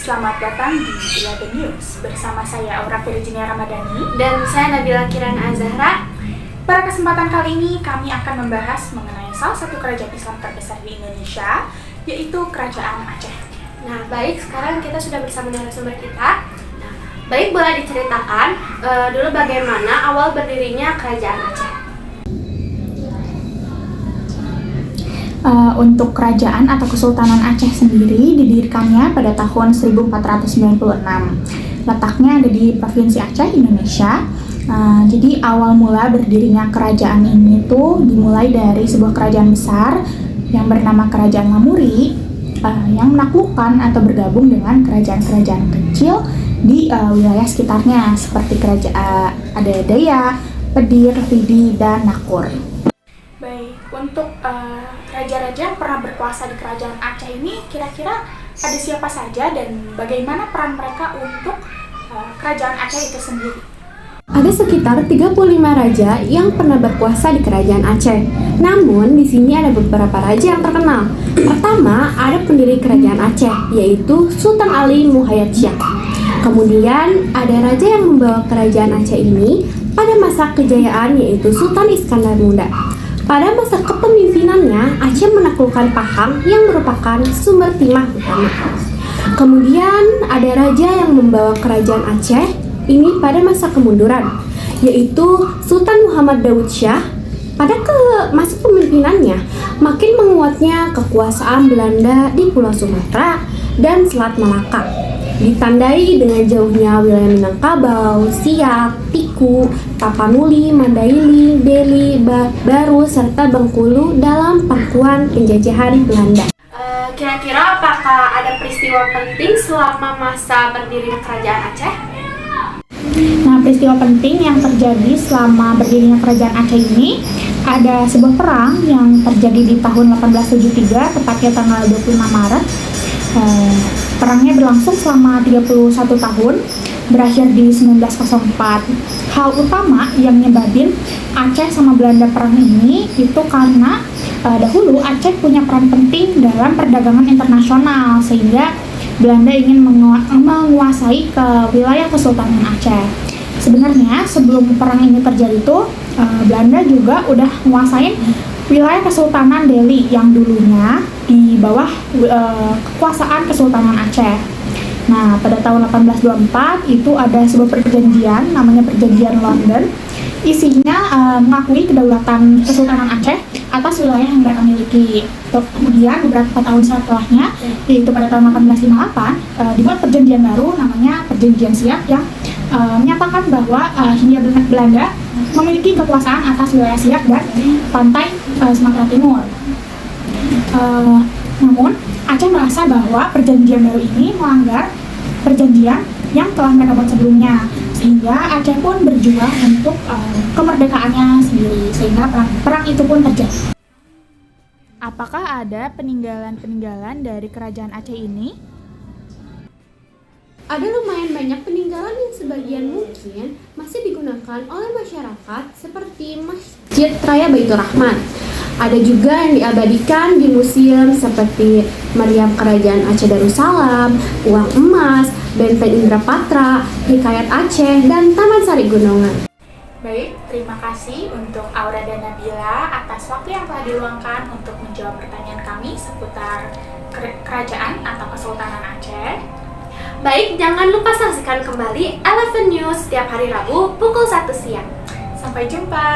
selamat datang di Ilaga News. Bersama saya Aura Virginia Ramadhani dan saya Nabila Kirana Azahra. Pada kesempatan kali ini kami akan membahas mengenai salah satu kerajaan Islam terbesar di Indonesia, yaitu Kerajaan Aceh. Nah, baik, sekarang kita sudah bersama narasumber kita. Nah, baik, boleh diceritakan dulu bagaimana awal berdirinya Kerajaan Aceh? Untuk kerajaan atau Kesultanan Aceh sendiri didirikannya pada tahun 1496. Letaknya ada di Provinsi Aceh, Indonesia. Jadi awal mula berdirinya kerajaan ini tuh dimulai dari sebuah kerajaan besar yang bernama Kerajaan Lamuri yang menaklukkan atau bergabung dengan kerajaan-kerajaan kecil di wilayah sekitarnya seperti kerajaan ada Daya, Pedir, Pidi, dan Nakur. Baik, untuk raja-raja yang pernah berkuasa di Kerajaan Aceh ini kira-kira ada siapa saja dan bagaimana peran mereka untuk Kerajaan Aceh itu sendiri? Ada sekitar 35 raja yang pernah berkuasa di Kerajaan Aceh. Namun, di sini ada beberapa raja yang terkenal. Pertama, ada pendiri Kerajaan Aceh, yaitu Sultan Ali Muhayyad Shah. Kemudian, ada raja yang membawa Kerajaan Aceh ini pada masa kejayaan, yaitu Sultan Iskandar Muda. Pada masa kepemimpinannya, Aceh menaklukkan Pahang yang merupakan sumber timah utama. Kemudian ada raja yang membawa kerajaan Aceh ini pada masa kemunduran, yaitu Sultan Muhammad Daud Shah. Pada masa pemimpinannya, makin menguatnya kekuasaan Belanda di Pulau Sumatera dan Selat Malaka, ditandai dengan jauhnya wilayah Minangkabau, Siak, Piku, Tapanuli, Mandailing, Deli, Baru, serta Bengkulu dalam pangkuan penjajahan Belanda. Kira-kira apakah ada peristiwa penting selama masa berdirinya Kerajaan Aceh? Nah, peristiwa penting yang terjadi selama berdirinya Kerajaan Aceh ini ada sebuah perang yang terjadi di tahun 1873, tepatnya tanggal 25 Maret. Perangnya berlangsung selama 31 tahun, berakhir di 1904. Hal utama yang nyebabin Aceh sama Belanda perang ini itu karena dahulu Aceh punya peran penting dalam perdagangan internasional, sehingga Belanda ingin menguasai ke wilayah Kesultanan Aceh. Sebenarnya sebelum perang ini terjadi tuh Belanda juga udah menguasai wilayah Kesultanan Deli yang dulunya di bawah kekuasaan Kesultanan Aceh. Nah, pada tahun 1824 itu ada sebuah perjanjian namanya Perjanjian London. Isinya mengakui kedaulatan Kesultanan Aceh atas wilayah yang mereka miliki. Kemudian beberapa tahun setelahnya, yaitu pada tahun 1858, dibuat perjanjian baru namanya Perjanjian Siak yang menyatakan bahwa Hindia Belanda memiliki kekuasaan atas wilayah Siak dan pantai Sumatera Timur. Namun, Aceh merasa bahwa perjanjian baru ini melanggar perjanjian yang telah mereka buat sebelumnya, sehingga Aceh pun berjuang untuk kemerdekaannya sendiri, sehingga perang itu pun terjadi. Apakah ada peninggalan-peninggalan dari Kerajaan Aceh ini? Ada lumayan banyak peninggalan yang sebagian mungkin masih digunakan oleh masyarakat seperti Masjid Raya Baitur Rahman. Ada juga yang diabadikan di museum seperti Meriam Kerajaan Aceh Darussalam, Uang Emas, Benteng Indrapatra, Hikayat Aceh, dan Taman Sari Gunungan. Baik, terima kasih untuk Aura dan Nabila atas waktu yang telah diluangkan untuk menjawab pertanyaan kami seputar Kerajaan atau Kesultanan Aceh. Baik, jangan lupa saksikan kembali Eleven News setiap hari Rabu pukul 1 siang. Sampai jumpa!